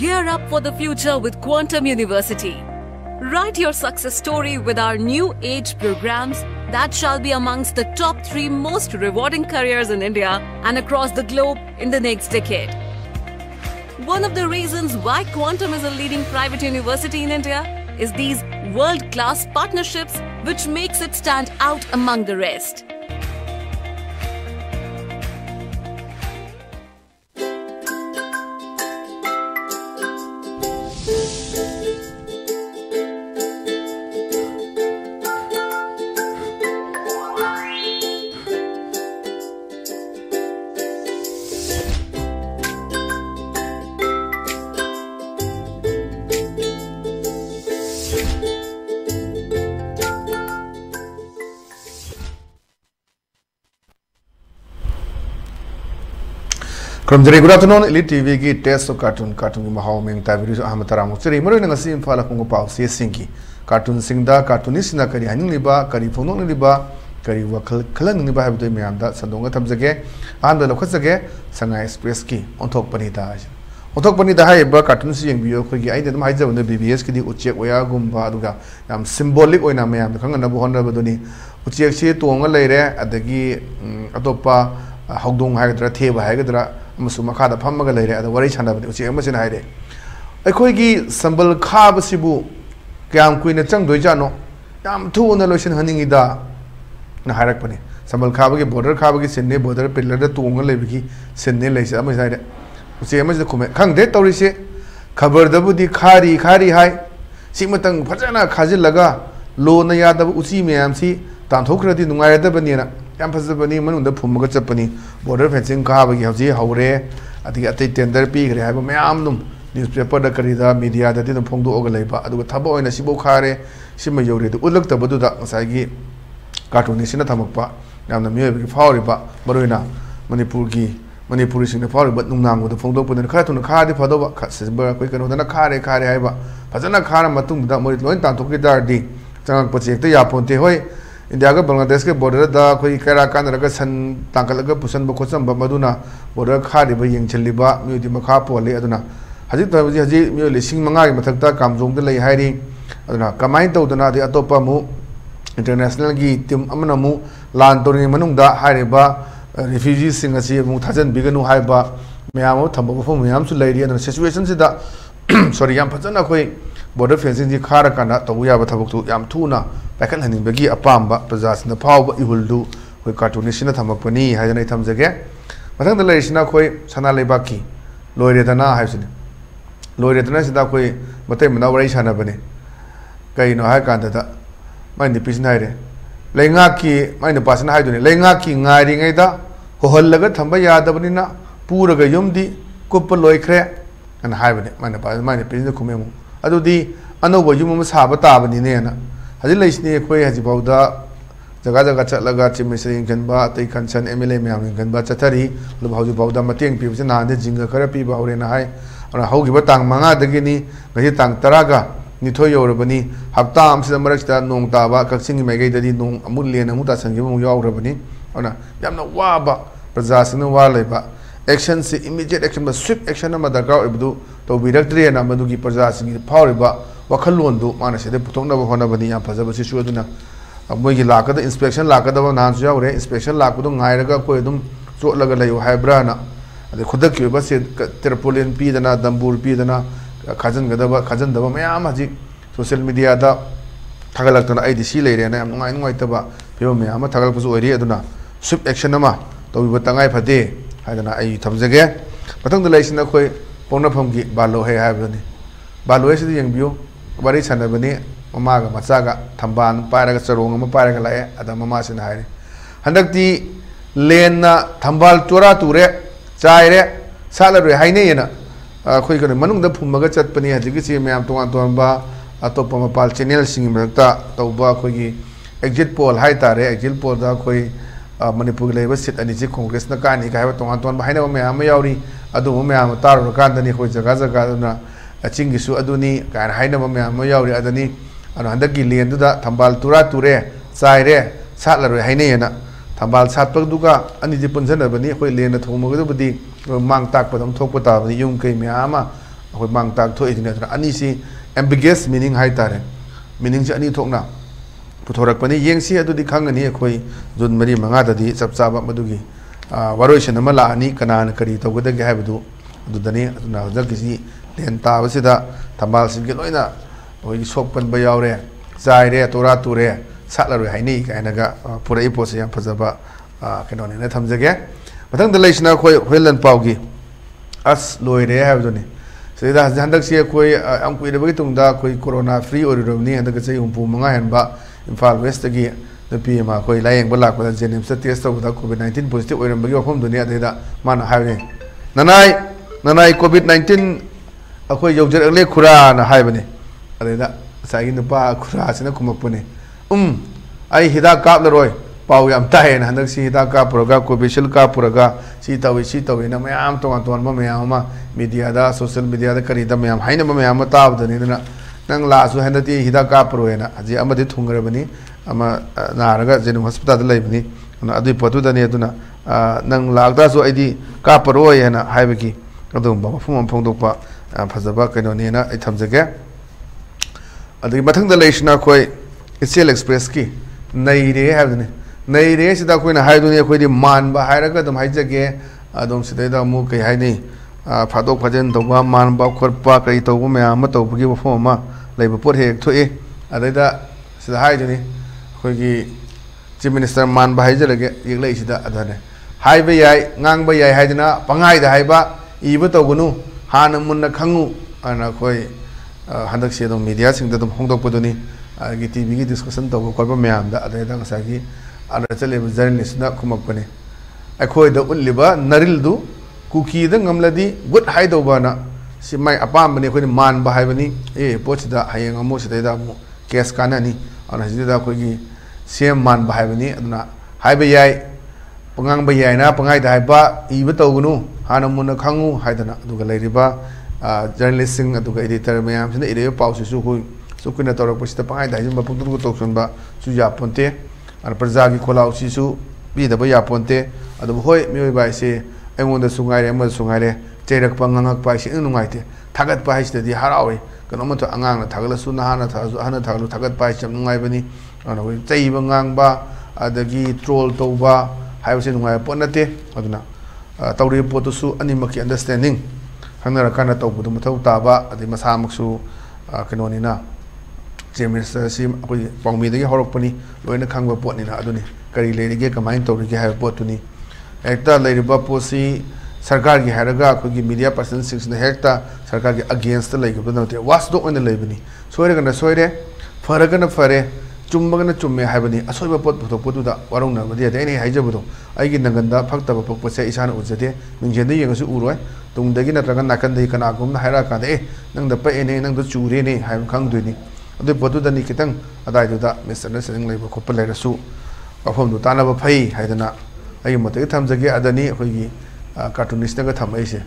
Gear up for the future with Quantum University. Write your success story with our new age programs that shall be amongst the top 3 most rewarding careers in India and across the globe in the next decade. One of the reasons why Quantum is a leading private university in India is these world-class partnerships, which makes it stand out among the rest. Good afternoon, Elite TV ki test of cartoon ki mahau meng ta video ahma taramu chiri maro na ngasi imfala kungo pau se singi cartoon singda cartoonist na kari haning liba kari phonong liba kari wakal khalang ni ba habdo myam da sandonga thamjage anda lokhasage Shanghai Express ki onthok pani da hai ba cartoon si yeng bio khoi gi ai dem hai jabne BBS ki di uchek oya gumba aduga yam symbolic oina myam khangana bu honra badoni uchek si tonga leire adagi atopa hogdong hagadra theba hagadra Masumaka Pamaga lady at the Wari Chanda, which is Emerson Hide. A quiggy Sambal Kab Sibu, Gam Queen at Chang Dojano, Yam 2 on the Lotion Honeyda, Naharakpani, Sambal Kabagi, border Kabagi, Sydney, border, Pillar, Tunga Leviki, Sydney Lace, Amazide, which is the Kume, Kang de Torise, Kabar the Budi, Kari High, Simatang Patana, Kazilaga, Lona Yada Usi Miamsi, Tantokrati, Nungaya de Banina. Campasabani, Manu, the Pumagapani, border fencing Kabagi, Haure, at the tender pig, have a meamnum, newspaper, the Carida, media that didn't pongo Ogaleba, the Tabo in a Sibokare, Shimayori, the Uluk Tabuda, Sagi, cartoonist in the Tamapa, down the Mure, Fauriba, Marina, Manipurish in the Fauri, but Nunam with the Fondo, and the cartoon card, the Padova, Cassisburg, quicker than a car, Haiba, Pazana Kara Matum, that Moritan to get Dardi, Tang Potek, Yaponte Hoi. In the other Bangladesh border, the Karakan, Ragasan, Tankalaga, Pusan Bokosam, Bamaduna, border Kadiba, Yang Chiliba, Mudimakapo, Leaduna. Hazit Haji, Muli Singmangai, Matata, Kamzong, the Lay hiding, Kamaito, the Nadi Atopamu, International Gi, Tim Amanamu, Lantori Manunda, Hariba, refugees sing as if Mutazan Biganu Haiba, Miamo, Tambo, Miam to Lady, and the situations that sorry, Yam Patana Koi, border fencing the Karakana, Toguya, Tabutu, Yam Tuna. Back and handing Begi a pamba, possess the power you will do with cartoonist in a Tamakoni, has an items again. But then the Lashina Koi, Sanale Baki, Loyretana has it. Loyretana Sidakoi, but I'm now Rashana Bene. Kaino Hakanda, mind the piece night. Langaki, mind the person hiding, Langaki, Niding Ada, Hoholaga, Tambaya, Dabanina, Puraga Yumdi, Kupaloikre, and Hibernate, mind the piece of Kumemu. Adudi, I know what you must have a tab in Nena. Hazilation Quay has about the Gaza Chatlaga, Chimising Kanba, take concern Emily Miam Kanba Chatari, look how you bow the Mating Pips and the Jinga Karapi, Baurina High, on a Hogi Batang Manga, the Guinea, Gajitang Taraga, Nitoyo Rabani, have times the Marista, Nong Taba, Kaxing Megadi, Nong Amuli and Mutas and Gimu Rabani, on a Yamna Waba, Prazas and Waleba. Actions, immediate action, but swift action of the Gaudu, to be directory and Amaduki Prazas in the Power. Wakalundu, Manasi, the Putona Honabadi and Pazabasi Shuduna, Mogi Laka, the inspection Laka, the Nanzia, inspection Lakudum, Nairaga, Poedum, Sotlaga, Hybrana, the Kudaki, Basit, Terpolian Pidana, Dambur Pidana, cousin Gadaba, cousin Dava Mayamaji, social media, Tagalatan IDC lady, and I'm nine white taba, Piomama, Tagalapu area, swift action nama, to be Batangai Pade, I don't know, I comes again, but on the Lation of Koi, Ponapumgi, Balo Hay Balo is the young view. Bari Sanabani, Mamaga, Matsaga, Tamban, Paraga Sarong, Paragalaya, at the Mamas in High. Handakti Lena, Tambal Tura Ture, Zaire, Salary Hainena, Quicker Manung the Pumagat Pani, as you can see, Mam Tuamba, Atopama Palchinel singing Merta, Toba Kogi, Exit Paul, Haitare, Exit Paul, Dakoi, Manipur Labor sit and is Congress Nakani, I have Tongan behind Mayori, Adumam, Taro, Kandani, Gaza Gadana. A chingisu aduni, can hide a Mayori Adani, and under Gillian to that, Tambal Tura Ture, Zaire, Sattler Hainena, Tambal Satpaduga, and the Punzana Bani, Lena Tomogudi, Mang Tak, but I'm talking about the Yunke Miama, अखोई मांग ताक थोइदिने अदुना अनि सि ambiguous meaning high तारे meaning से अनि थोकना पुथोरकपनि येंगसी अदुदि खंगनी अखोई जुन मरी मंगा ददि चप चाबा मदुगी वारोइसन अमा लानी कनान करी तौगदगे हाइबदु अदुदनि अदुना हजकिसि लेन ताबसिदा थंबाल सिंगे लोइना अखोई सोकपन बयावरे जायरे तोरा तुरे सातलरोय हाइनी कायनागा पुरै पोसे याम फजबा केनोने थमजगे मथंग दलेसना अखोई होइलन पाउगी अस लोइरे हाइबदुनि सेदा हंदक से कोई अम कुइरबगी तुंगदा कोई कोरोना फ्री ओरिरबनी हंदक से हुंपु मंगा हनबा इम्फाल वेस्ट की नुपी अमा कोई लायेंग लाकपदा जेनिम्स टेस्ट तौबदा कोविड 19 पॉजिटिव ओइरबगी वफम दुनि अदेदा माना हाइबने ननाई कोविड 19 अखोई यौजरले खुरा ना हाइबने अदेदा सागी नुपा खुरा सिना कुमकपने आई हिदा कापलरोय पाउ याम ताहेन हंदक सी हिदा कापुरगा कोविशिल कापुरगा सी तवे ना मयाम तोन मयाम मीडिया दा सोशल मीडिया दा करी दा मयाम हाइना मयाम ताबदनी ना नंग लासु हंदती हिदा कापुरोयना अजी अमदि थुंगरबनी अमा नारगा जेनु हॉस्पिटल दा लेबनी अदुई पतु दनी अदुना नंग लागदासु आइदी कापुरोय हैना हाइबकी अदुम मफुम फोंदोकपा फजबा कैनोनेना आई थमजगे अदुई मथंग दा लेसना कोई इसेल एक्सप्रेस की नईरे हाइबदनी नईरे सिदा कोइना हाइदुनी अखोइदि मानबा हाइरगा दम हाइजगे अदम सिदैदा मु कई हाइनी फादोक फजन तौबा मानबा खोरपा कई तौबा मयाम तौबगी वफम अमा लैब पोट हेक थोए अदैदा सिदा हाइदुनी अखोइगी चीफ मिनिस्टर मानबा हाइजलगे येगलै सिदा अदने हाइबा याय ngang याय हाइदना पंगाइदा हाइबा इबा तौगनु हान मुन्ना खंगु अना अखोइ हंदक से दम मीडिया सिंगदा दम होंदोकपदुनी आगे टीवी की डिस्कशन तौबा खोरबा मयाम दा अदैदा ngsaगी अना चले जर्नलिस्ट ना खुमकपने अखोइ द उल्लिबा नरिलदु कुकी द ngमलदी गुड हाइदोबाना सिमाय अपामबने अखोइ मान बाहाइबनी ए पोचदा हायंग अमो सिदैदा मु केस कानानी अना सिदैदा अखोइगी सेम मान बाहाइबनी अदना हाइबा याय पंगांग बा याय ना पंगाइ दा हाइबा इबा तौगनु हाना मुना खंगु हाइदना अदुगा लैरिबा जर्नलिस्ट सिंग अदुगा एडिटर मयाम सिना इरेबा पाउसिसु हुइ सुकुना तौरकपसिदा पंगाइ दा हाइजन बपुंगु तौसनबा सुजा पोंते अन प्रजा की खोलाउसीसु पीदबा यापोंते अदु होय मियोय बाइसे एंगोंदा सुंगाइरे अमद सुंगाइरे चेरकपा ngangakpa isi नुंगाइते थागतपा हाइसदि हरावे कनोम तो अंगांगना थागलसु नहाना थागलसु हना थागलु थागतपा हाइस नुंगाइबनी अन होय चैबा ngang अदगी ट्रोल तौबा हाइबसे नुंगाइ पोनते अदुना तौरि पोतुसु अनिमकी अंडरस्टैंडिंग हंगरा काना तौबदु मथौ ताबा अदि मसामक्सु कनोनिना चेमिनिस्टर सी अखोइ पाउमीदगी हरकपनी लोइना खंगबा पोटनिना अदुनी करी लेरिगे कमाइन तौरिगे हाइबा पोतुनी हेक्ता लेरिबा पोसी सरकार की हायरगा अखोइगी मीडिया पर्सन सिंगसना हेक्ता सरकार के अगेंस्ट लेगिबदा नते वासदो ओइना लेबनी सोइरगना सोइरे फरगना फरे चुम्बगना चुम्मे हाइबनी असोइबा पोत पुथोकपुदुदा वारौनाबदि अदेनी हाइजबदो आइगी नंगनदा फक्तबा पोकपसे इसाना उजदे मिंजेंदा येंगसु उरोय तुंगदगी नत्रगा नाकनदि कनागुमना हायरा कादे नंगदा पेने नंगदा चुरेने हाइब खंगदुनी अदु पोतुदनी कितंग अदाइदुदा मिसअंडरस्टैंडिंग लेबा खोपा लेरसु वफमदु तानाबा फै हाइदना आई मतगे थमजगे अदनी अखोइगी कार्टूनिस्टगा थमैसे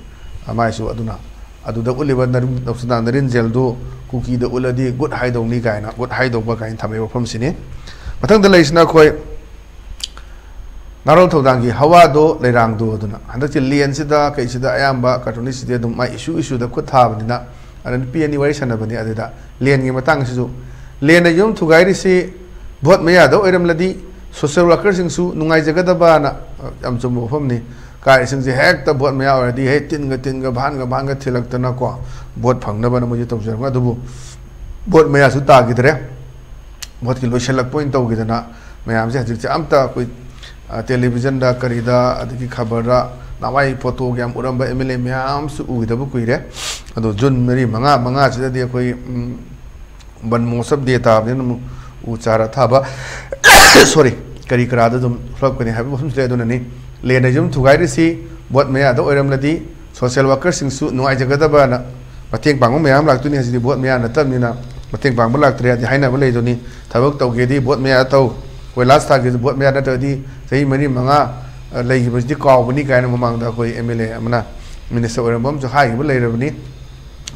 अमाइसु अदुना अदुदा उलिबा नरुसना नरिन जेलदो कुकी द उलदी गुड हाइदौनी गायना गुड हाइदौबा गायन थमै वफम सिने मथंगदा लेसना खोय नारोल थौदांगी हवादो लेरांगदो अदुना हंदकि लेनसिदा कैसिदा अयाम्बा कार्टूनिस्टदे दुम मा इशु द खुद थाबनिना अदन पिएनी वारि सनबनी अदुदा लेनगी मतंगसिसु लेन युम थुगाइरिसि भोट मयादो ओइरमलदी सोशल वर्कर सिंगसु नुंगाइ जगदबाना यम चुम वफमनी काय सिंगजे हेक्ता भोट मया ओरदी हे तिनगा भानगा थिलक्तना को भोट फंगनबना मुजे तौजरगा दुबु भोट मयासु तागिदरे भोट की लोइसलक पॉइंट तौगिदना मयामसे हजिकसे अमता कोइ टेलीविजन दा करीदा अदगी खबरदा नावाई फोटो गयाम उरंबा एमएलए मयामसु उगिदबु कुइरे अदो जुन मरी मंगा सिददी कोइ बन मोसब दे ताबने उचारा थाबा सॉरी करी करादा दुम फ्लॉप कने हाबे बफम से दुननी लेना जुम थुगाइरिसि बोट मयादा ओइरमलदी सोशल वर्कर सिंगसु नुआइ जगदबाना मतेंग पांगो मयाम लाक्तुनी हजिदि बोट मया नतमनिना मतेंग पांगो लाक्तरे हदि हाइनाबा लेदुनी थबक तौगेदि बोट मया तौ कोइ लास्ट थागे बोट मया नतदि सही मरी मंगा लेगिबसदि कावबनी कायना ममांगदा कोइ एमएलए अमना मिनिस्टर ओइरमबम जो हाइबा लेरबनी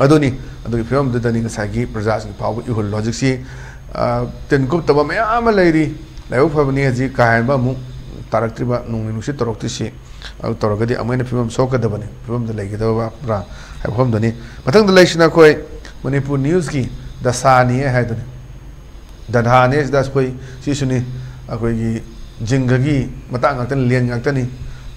अदुनी अदुगी फिल्म दुदनी गसागी प्रजासि पाव इहुल लॉजिक्सि तेनकुप तब मैं लेरी लाइव फबनी हजी कायबा मु तारक्त्रिबा नुंगनि नुसि तरोक्तिसि तौरगदी अमैन फिल्म सोकदबनी फिल्म द लेगदबा ब्रा हाइफम दनी मथंग द लेसिना कोई मणिपुर न्यूज़ की दसानी है दनी दधाने दस कोई सिसुनी अखोई जिंगगी Matang ngaktan lian ngaktan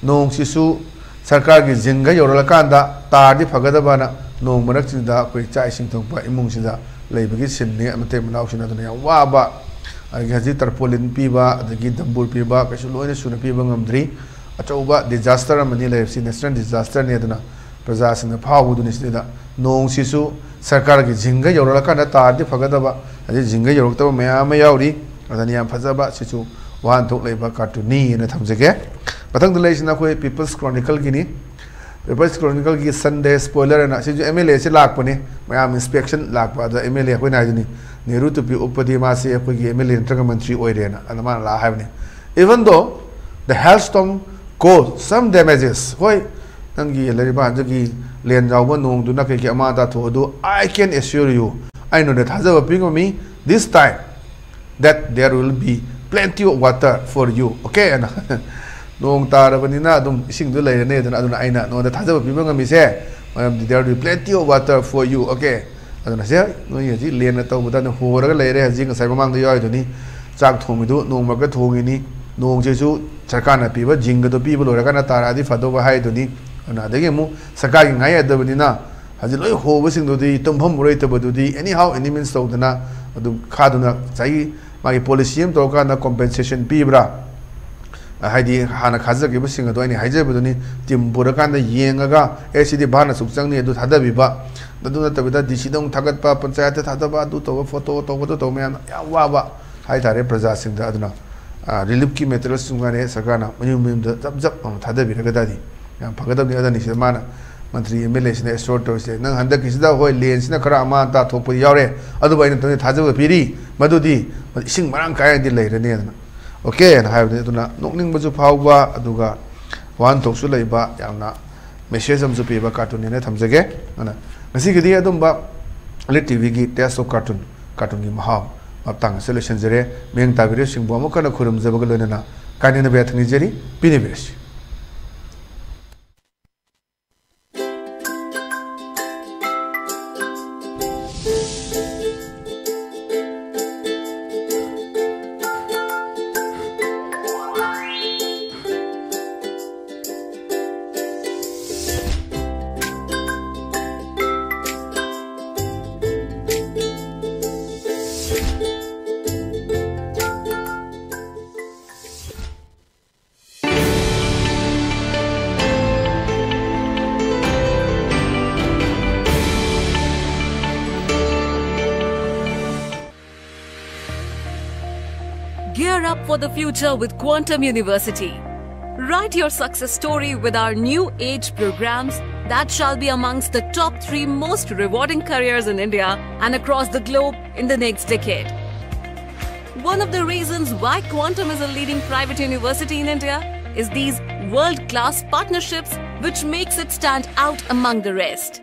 nong sisu सरकार की जिंग यौरलकांदा तारदी फगदबना नोंग मरक्सिदा कोई चाय सिंग थोंपा इमुंगसिदा लेबगी सिन्ने अमते मनाउसिना दने याम वाबा अगे हजि तरपोलिन पीबा अदगी दंबुर पीबा कैसु लोइने सुन पीबा ngамद्री अचौबा डिजास्टर अमनि लेबसि नेशनल डिजास्टर ने दना प्रजा सिंग फावुदुनि सिदा नोंग सिसु सरकार की जिंग यौरलकांदा तारदी फगदबा हजि जिंग यौरक्तबा मयाम याउरी अदनि याम फजबा सिसु वान थोक लेबा कार्टूनी ने थमजगे मथंग दलेसिना कोई पीपल्स क्रॉनिकल की नी पीपल्स क्रॉनिकल की संडे स्पॉइलर ना से जो एमएलए से लाकपने मयाम इंस्पेक्शन लाकपा द एमएलए कोई नाजनी नेहरू टुपी उपपति मासे कोई की एमएलए नत्रग मंत्री ओइरेना अदमा ला हाबने even though the hailstorm cause some damages होय नंगी लरिबा जगी लेन जावबो नोंग दुना के अमाता थोदो I can assure you I know that हाजब पिंग मी this time that there will be plenty of water for you okay and nong tarabani dum ising du leirane aduna aduna aina no da thajaba piba ngami se there will be plenty of water for you okay aduna se no yaji lena taw buda no horaga leire haji ngasai mamang da yoi duni chak thomi du nong ma ga thogi ni nong je su sarkana piba jinga do piba loraga na taradi fado ba hai duni ana dege mu sarkar gi ngai adabani na haji loi hoba sing du di tumpham murei tabadu di anyhow any means tawdana adu khaduna chai मागी policy हम तो का compensation पीब्रा हाइदी हाना खाजगे busing दो आनी हाइजेबदुनी team बुरकान येंगा ACD भाना सुचंगनी अदु थादबिबा ददु नतबदा डिसीदों थागतपा पंचायत थादबा अदु तो photo तो मैं या वाबा हाइतारे प्रजा सिंग अदुना रिलीफ की मेटेरियल्स सुंगाने सरकारना मयुम जब जब थादबिरगदादी या फगदबनी अदनी से माना मंत्री एमएलए से एस्टोर से नंग हंदक किसदा होय लेंसना खरा अमा ता थोप यावरे अदु बाइन तने थाजब पीरी मदुदी इसिंग मरांग काय दि लेरने ना ओके ना हायबने तुना नोकनिंग बजु फावबा अदुगा वान थोकसु लेबा यामना मेसेज हमजु पीबा कार्टून ने थमजगे ना ngasi gidi adumba lit tv gi test of cartoon gi maham aptang solution jere meng tabire singbo mo kana khurum jabaga loina kanina bethni jeri pine besh Gear up for the future with Quantum University. Write your success story with our new age programs that shall be amongst the top 3 most rewarding careers in India and across the globe in the next decade. One of the reasons why Quantum is a leading private university in India is these world-class partnerships which makes it stand out among the rest.